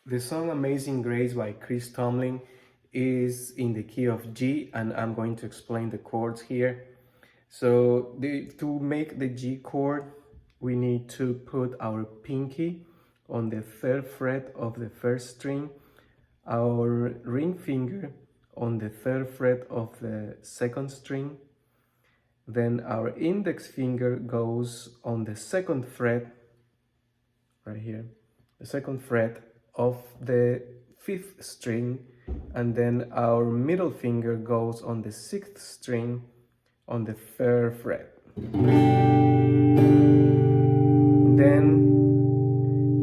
The song Amazing Grace by Chris Tomlin is in the key of G, and I'm going to explain the chords here. So to make the G chord, we need to put our pinky on the third fret of the first string, our ring finger on the third fret of the second string, then our index finger goes on the second fret, right here, the second fret of the fifth string, and then our middle finger goes on the sixth string on the third fret. Then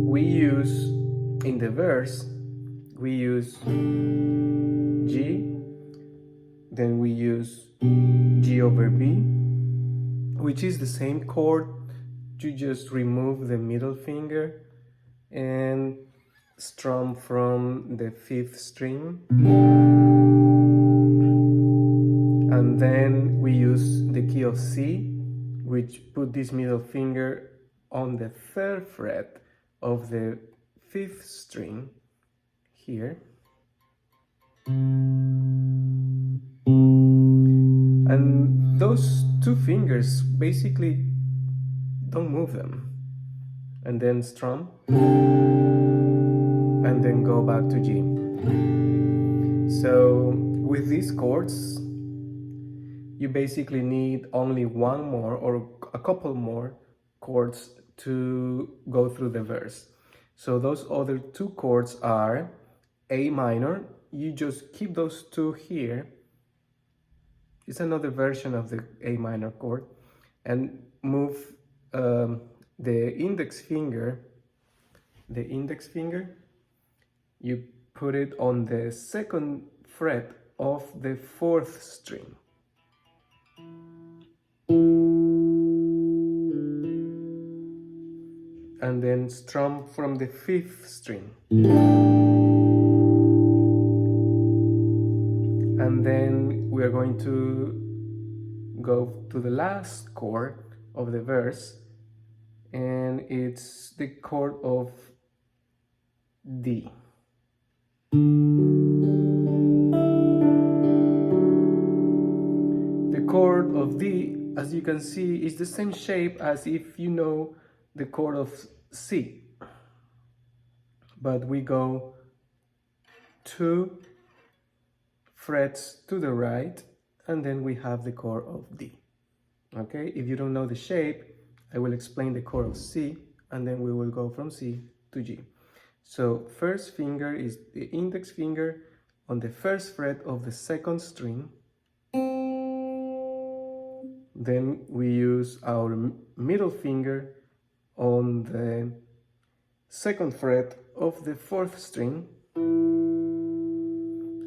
we use, in the verse, we use G, then we use G over B, which is the same chord. You just remove the middle finger and strum from the fifth string, and then we use the key of C, which put this middle finger on the third fret of the fifth string here, and those two fingers basically don't move them, and then strum, and then go back to G. So with these chords, you basically need only one more or a couple more chords to go through the verse. So those other two chords are A minor. You just keep those two here. It's another version of the A minor chord, and move the index finger, you put it on the second fret of the fourth string. And then strum from the fifth string. And then we are going to go to the last chord of the verse, and it's the chord of D. The chord of D, as you can see, is the same shape as if you know the chord of C, but we go 2 frets to the right, and then we have the chord of D. Okay, if you don't know the shape, I will explain the chord of C, and then we will go from C to G. So first finger is the index finger on the first fret of the second string. Then we use our middle finger on the second fret of the fourth string,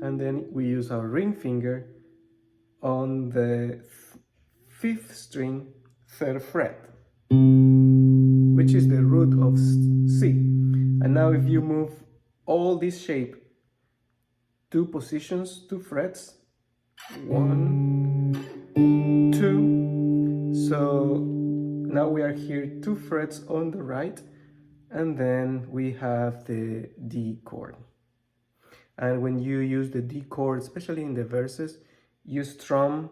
and then we use our ring finger on the fifth string, third fret, which is the root of C. And now if you move all this shape 2 positions, 2 frets, 1, 2, so now we are here 2 frets on the right, and then we have the D chord. And when you use the D chord, especially in the verses, you strum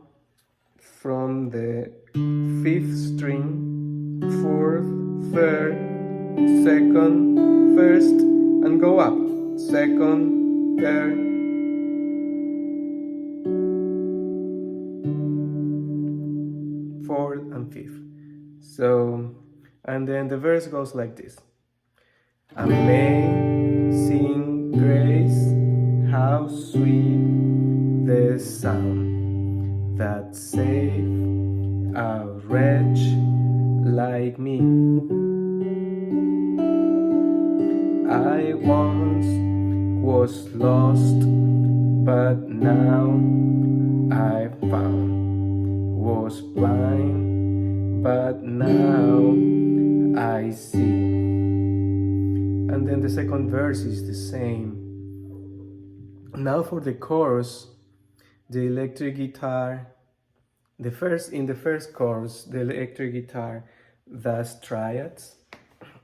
from the 5th string, 4th, 3rd, 2nd, 1st, and go up, 2nd, 3rd, 4th, and 5th. So, and then the verse goes like this. Amazing grace, how sweet the sound that saved a wretch like me. I once was lost, but now I found. Was blind, but now I see. And then the second verse is the same. Now for the chorus, the electric guitar, in the first chorus, the electric guitar does triads.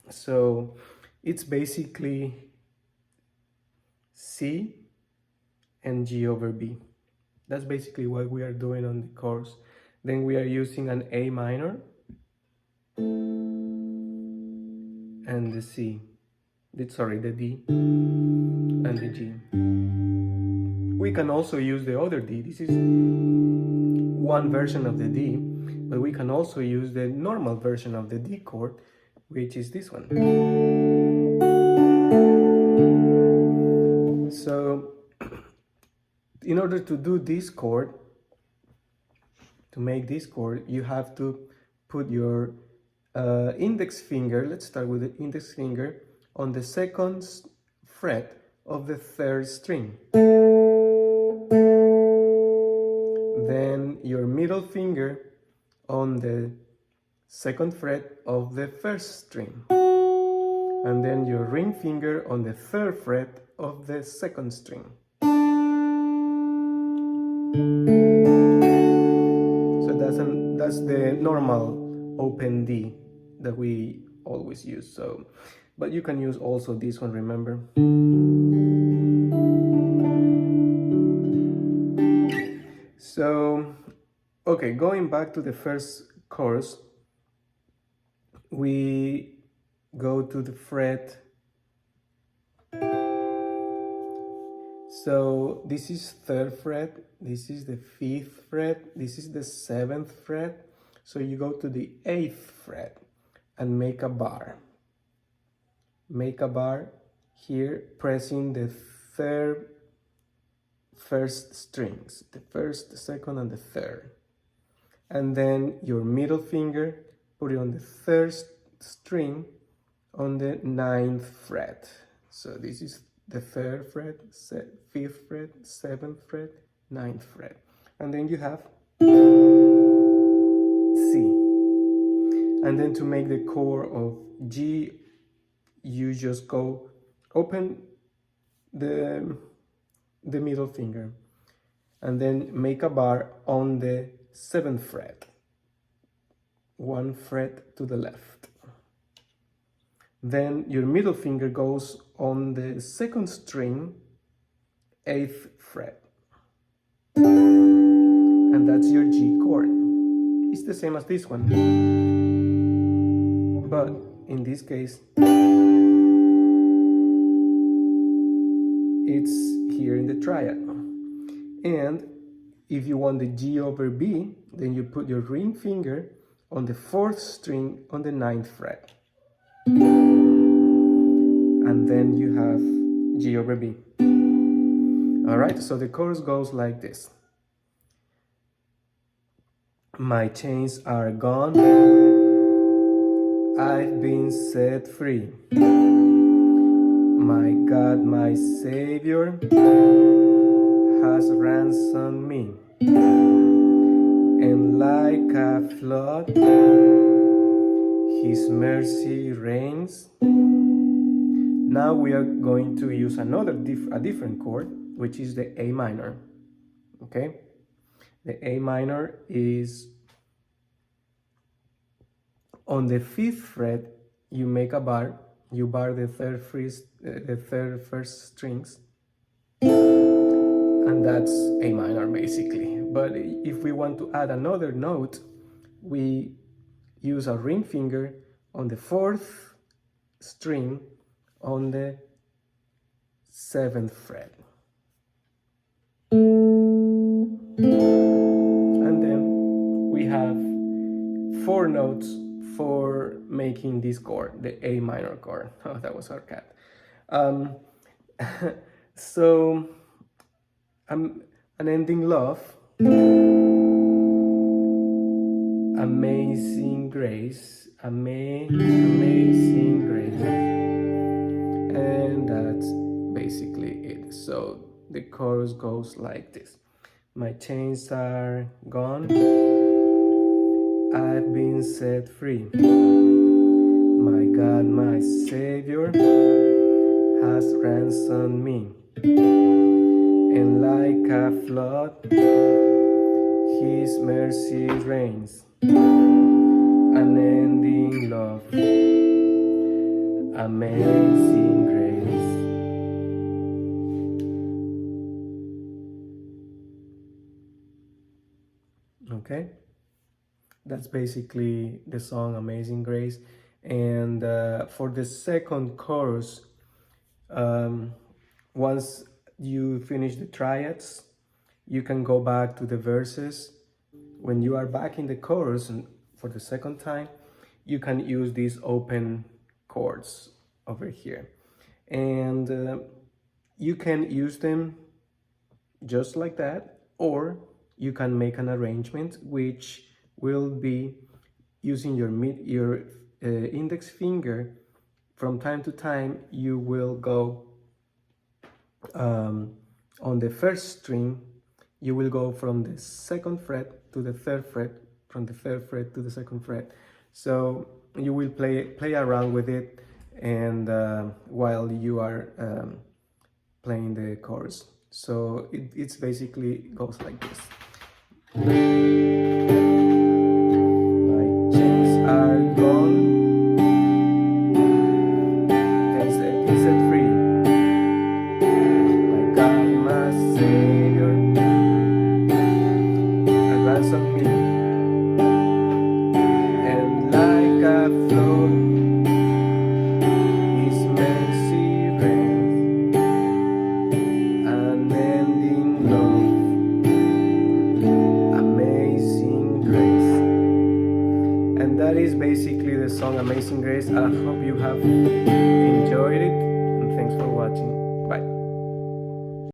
So it's basically C, and G over B. That's basically what we are doing on the chords. Then we are using an A minor and the C, the D and the G. We can also use the other D. This is one version of the D, but we can also use the normal version of the D chord, which is this one. So in order to do this chord, to make this chord, you have to put your index finger, let's start with the index finger, on the second fret of the third string. Then your middle finger on the second fret of the first string. And then your ring finger on the third fret of the second string. So that's the normal open D that we always use. So, but you can use also this one, remember? So, okay, going back to the first chorus, we go to the fret. So this is third fret, this is the fifth fret, this is the seventh fret. So you go to the eighth fret and make a bar. Make a bar here, pressing the first strings, the first, the second, and the third. And then your middle finger, put it on the third string on the ninth fret. So this is the third fret, fifth fret, seventh fret, ninth fret. And then you have C. And then to make the chord of G, you just go open the middle finger and then make a bar on the seventh fret, one fret to the left. Then your middle finger goes on the second string, eighth fret. And that's your G chord. It's the same as this one. But in this case, it's here in the triad. And if you want the G over B, then you put your ring finger on the fourth string on the ninth fret. And then you have G over B. All right, so the chorus goes like this. My chains are gone, I've been set free. My God, my Savior, has ransomed me. And like a flood, His mercy reigns. Now we are going to use a different chord, which is the A minor. Okay? The A minor is on the fifth fret. You make a bar. You bar the third first strings, and that's A minor basically. But if we want to add another note, we use a ring finger on the fourth string on the seventh fret. And then we have four notes for making this chord, the A minor chord. Oh, that was our cat. So, Unending Love, Amazing Grace, Amazing Grace, and that's basically it. So the chorus goes like this. My chains are gone, I've been set free. My God, my Savior, has ransomed me. And like a flood, His mercy reigns. Unending love, amazing grace. Okay, that's basically the song Amazing Grace. And for the second chorus, once you finish the triads, you can go back to the verses. When you are back in the chorus and for the second time, you can use these open chords over here. And you can use them just like that, or you can make an arrangement which will be using your index finger. From time to time, you will go on the first string, you will go from the second fret to the third fret, from the third fret to the second fret. So you will play around with it, and while you are playing the chorus. So it's basically goes like this. My chains are gone, can set free. My God, my Savior, has ransomed me, and like a flood, His mercy reigns, unending love, amazing grace. And that is basically the song Amazing Grace. I hope you have enjoyed it.